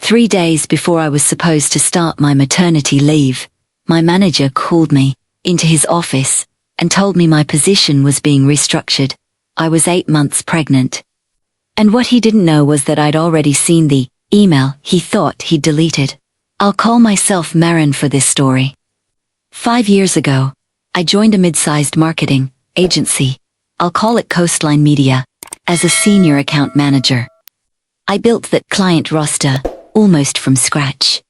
3 days before I was supposed to start my maternity leave, my manager called me into his office and told me my position was being restructured. I was 8 months pregnant. And what he didn't know was that I'd already seen the email he thought he'd deleted. I'll call myself Marin for this story. 5 years ago, I joined a mid-sized marketing agency, I'll call it Coastline Media, as a senior account manager. I built that client roster almost from scratch.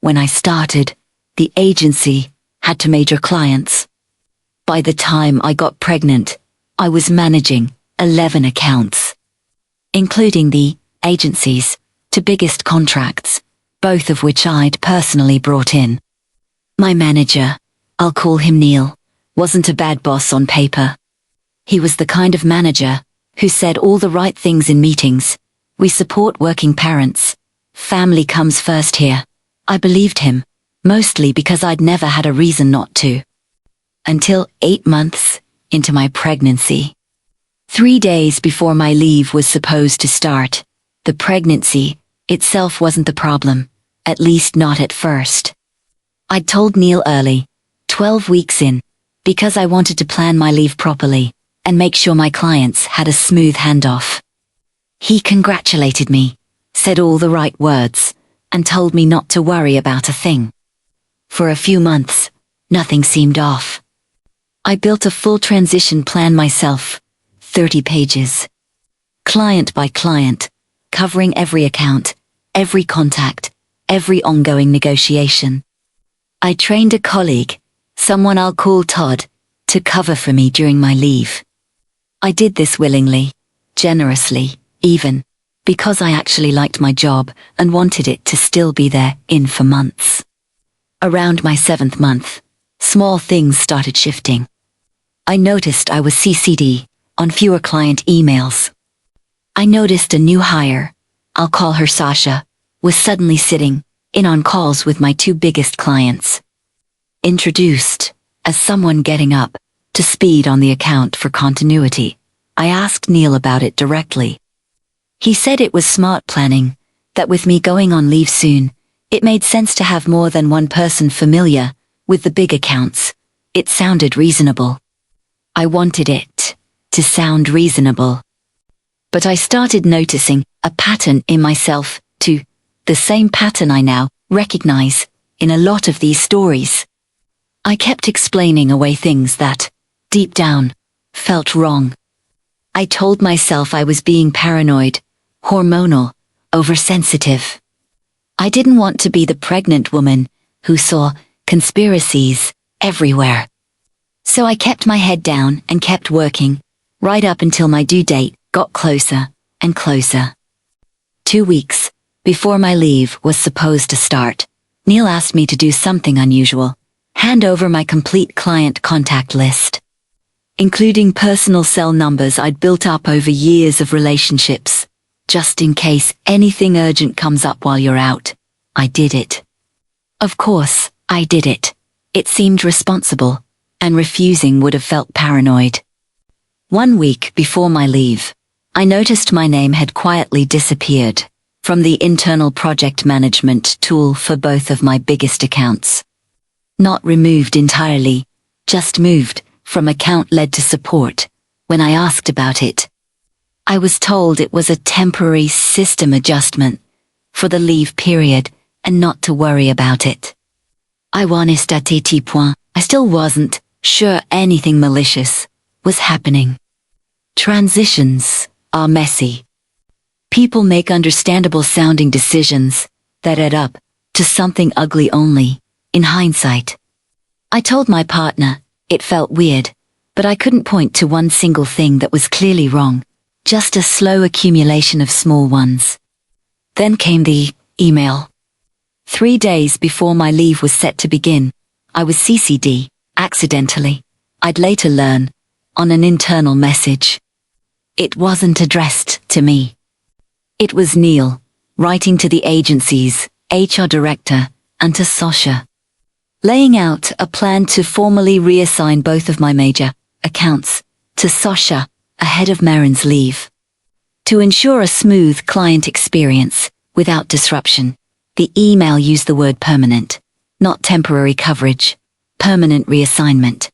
When I started, the agency had 2 major clients. By the time I got pregnant, I was managing 11 accounts, including the agency's 2 biggest contracts, both of which I'd personally brought in. My manager, I'll call him Neil, wasn't a bad boss on paper. He was the kind of manager who said all the right things in meetings. We support working parents. Family comes first here. I believed him, mostly because I'd never had a reason not to. Until 8 months into my pregnancy. 3 days before my leave was supposed to start, the pregnancy itself wasn't the problem, at least not at first. I'd told Neil early, 12 weeks in, because I wanted to plan my leave properly and make sure my clients had a smooth handoff. He congratulated me, said all the right words, and told me not to worry about a thing. For a few months, nothing seemed off. I built a full transition plan myself, 30 pages. Client by client, covering every account, every contact, every ongoing negotiation. I trained a colleague, someone I'll call Todd, to cover for me during my leave. I did this willingly, generously, even, because I actually liked my job and wanted it to still be there for months. Around my 7th month, small things started shifting. I noticed I was CC'd on fewer client emails. I noticed a new hire, I'll call her Sasha, was suddenly sitting in on calls with my 2 biggest clients. Introduced as someone getting up to speed on the account for continuity, I asked Neil about it directly. He said it was smart planning, that with me going on leave soon, it made sense to have more than one person familiar with the big accounts. It sounded reasonable. I wanted it to sound reasonable. But I started noticing a pattern in myself too, the same pattern I now recognize in a lot of these stories. I kept explaining away things that, deep down, felt wrong. I told myself I was being paranoid, hormonal, oversensitive. I didn't want to be the pregnant woman who saw conspiracies everywhere. So I kept my head down and kept working, right up until my due date got closer and closer. 2 weeks before my leave was supposed to start, Neil asked me to do something unusual, hand over my complete client contact list, including personal cell numbers I'd built up over years of relationships, just in case anything urgent comes up while you're out. I did it. Of course, I did it. It seemed responsible, and refusing would have felt paranoid. 1 week before my leave, I noticed my name had quietly disappeared from the internal project management tool for both of my biggest accounts. Not removed entirely, just moved from account led to support. When I asked about it, I was told it was a temporary system adjustment for the leave period and not to worry about it. I still wasn't sure anything malicious was happening. Transitions are messy. People make understandable sounding decisions that add up to something ugly only in hindsight. I told my partner it felt weird, but I couldn't point to one single thing that was clearly wrong, just a slow accumulation of small ones. Then came the email. 3 days before my leave was set to begin, I was CC'd, accidentally, I'd later learn, on an internal message. It wasn't addressed to me. It was Neil, writing to the agency's HR director and to Sasha, laying out a plan to formally reassign both of my major accounts to Sasha ahead of Marin's leave. To ensure a smooth client experience, without disruption. The email used the word permanent, not temporary coverage, permanent reassignment.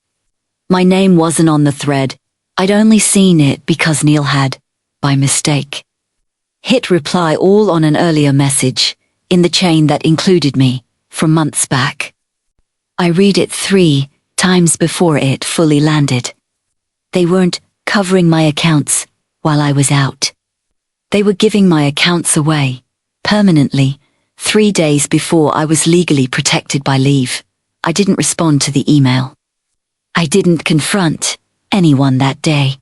My name wasn't on the thread. I'd only seen it because Neil had, by mistake, hit reply all on an earlier message, in the chain that included me, from months back. I read it 3 times before it fully landed. They weren't covering my accounts while I was out. They were giving my accounts away, permanently, 3 days before I was legally protected by leave. I didn't respond to the email. I didn't confront anyone that day.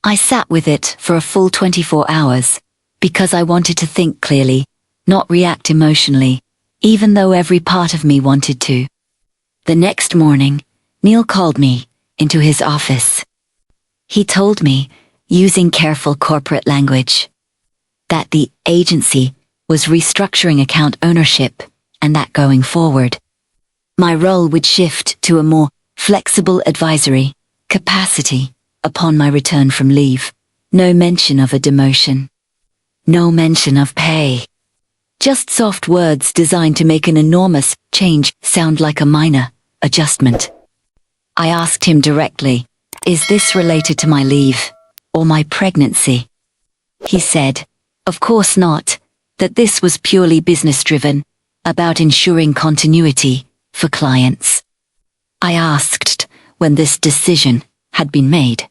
I sat with it for a full 24 hours, because I wanted to think clearly, not react emotionally, even though every part of me wanted to. The next morning, Neil called me into his office. He told me, using careful corporate language, that the agency was restructuring account ownership and that going forward, my role would shift to a more flexible advisory capacity upon my return from leave. No mention of a demotion. No mention of pay. Just soft words designed to make an enormous change sound like a minor adjustment. I asked him directly, is this related to my leave or my pregnancy? He said, of course not, that this was purely business-driven, about ensuring continuity for clients. I asked when this decision had been made.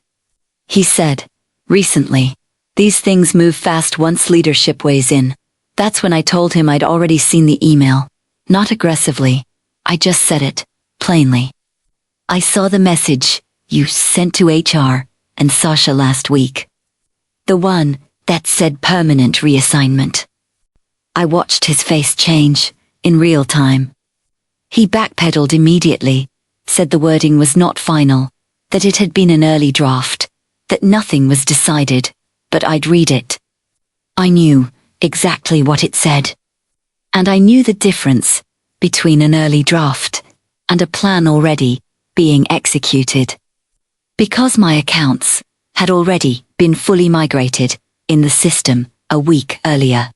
He said, recently. These things move fast once leadership weighs in. That's when I told him I'd already seen the email. Not aggressively. I just said it, plainly. I saw the message you sent to HR and Sasha last week. The one that said permanent reassignment. I watched his face change in real time. He backpedaled immediately, said the wording was not final, that it had been an early draft, that nothing was decided, but I'd read it. I knew exactly what it said. And I knew the difference between an early draft and a plan already being executed. Because my accounts had already been fully migrated in the system a week earlier.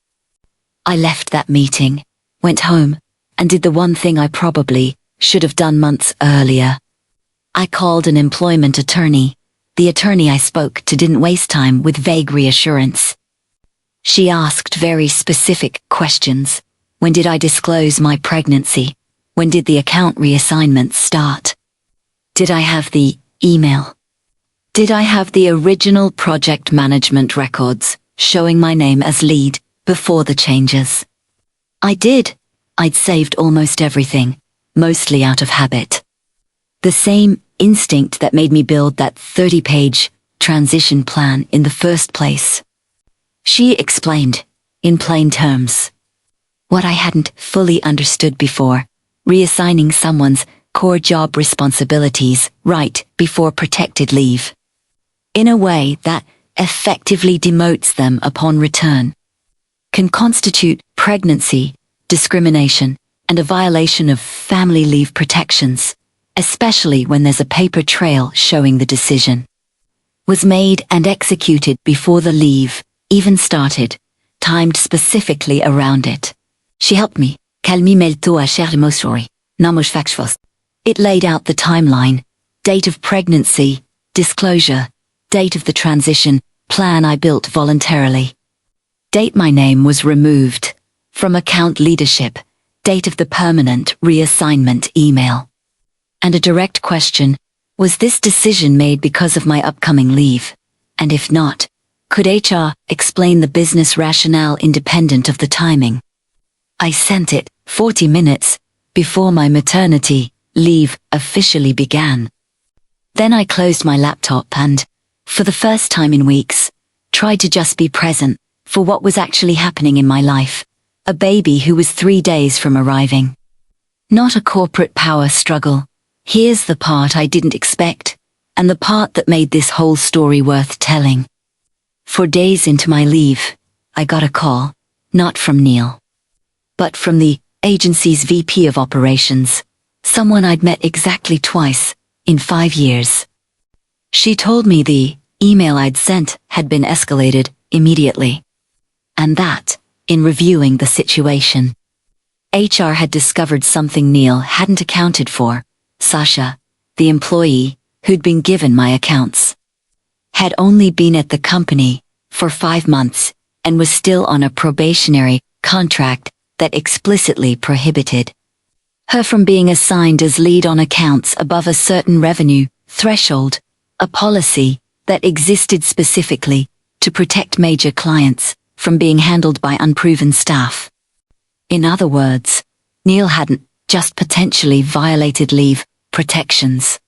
I left that meeting, went home, and did the one thing I probably should have done months earlier. I called an employment attorney. The attorney I spoke to didn't waste time with vague reassurance. She asked very specific questions. When did I disclose my pregnancy? When did the account reassignment start? Did I have the email? Did I have the original project management records showing my name as lead before the changes? I did. I'd saved almost everything, mostly out of habit. The same instinct that made me build that 30-page transition plan in the first place. She explained, in plain terms, what I hadn't fully understood before, reassigning someone's core job responsibilities right before protected leave. In a way that effectively demotes them upon return, can constitute pregnancy, discrimination, and a violation of family leave protections, especially when there's a paper trail showing the decision was made and executed before the leave even started, timed specifically around it. She helped me. It laid out the timeline, date of pregnancy, disclosure, date of the transition, plan I built voluntarily. Date my name was removed from account leadership, date of the permanent reassignment email. And a direct question, was this decision made because of my upcoming leave? And if not, could HR explain the business rationale independent of the timing? I sent it 40 minutes before my maternity leave officially began. Then I closed my laptop and, for the first time in weeks, tried to just be present for what was actually happening in my life. A baby who was 3 days from arriving. Not a corporate power struggle. Here's the part I didn't expect, and the part that made this whole story worth telling. 4 days into my leave, I got a call, not from Neil, but from the agency's VP of operations, someone I'd met exactly twice in 5 years. She told me the email I'd sent had been escalated immediately, and that in reviewing the situation. HR had discovered something Neil hadn't accounted for. Sasha, the employee who'd been given my accounts, had only been at the company for 5 months and was still on a probationary contract that explicitly prohibited her from being assigned as lead on accounts above a certain revenue threshold, a policy that existed specifically to protect major clients from being handled by unproven staff. In other words, Neil hadn't just potentially violated leave protections.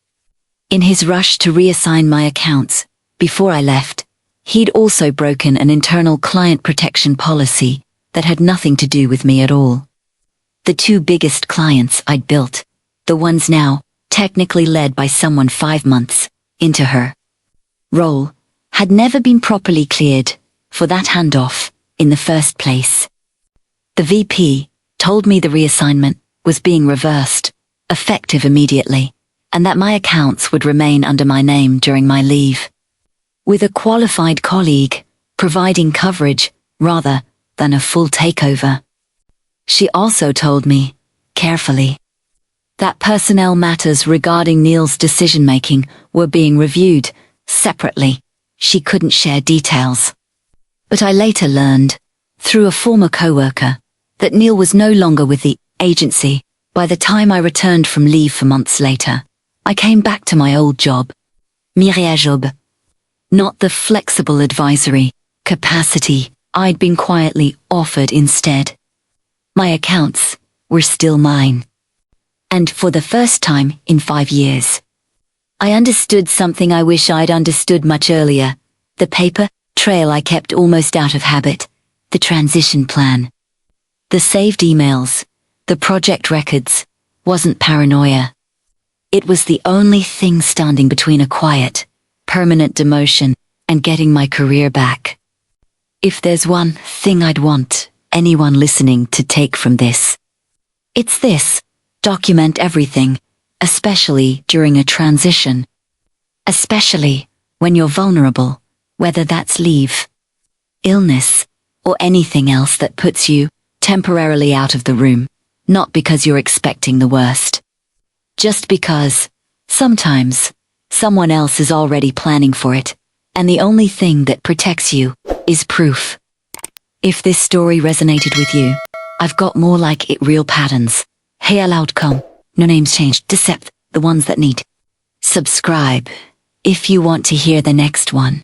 In his rush to reassign my accounts before I left, he'd also broken an internal client protection policy that had nothing to do with me at all. The 2 biggest clients I'd built, the ones now technically led by someone 5 months into her role, had never been properly cleared for that handoff in the first place. The VP told me the reassignment was being reversed, effective immediately, and that my accounts would remain under my name during my leave, with a qualified colleague providing coverage rather than a full takeover. She also told me, carefully, that personnel matters regarding Neil's decision-making were being reviewed separately. She couldn't share details. But I later learned, through a former coworker, that Neil was no longer with the agency. By the time I returned from leave for months later, I came back to my old job. Mireille job. Not the flexible advisory capacity I'd been quietly offered instead. My accounts were still mine. And for the first time in 5 years, I understood something I wish I'd understood much earlier. The paper trail I kept almost out of habit. The transition plan. The saved emails. The project records. Wasn't paranoia. It was the only thing standing between a quiet, permanent demotion and getting my career back. If there's one thing I'd want anyone listening to take from this, it's this: document everything, especially during a transition. Especially when you're vulnerable, whether that's leave, illness, or anything else that puts you temporarily out of the room, not because you're expecting the worst. Just because, sometimes, someone else is already planning for it, and the only thing that protects you is proof. If this story resonated with you, I've got more like it real patterns. Hey outcome, no names changed, Decept, the ones that need. Subscribe if you want to hear the next one.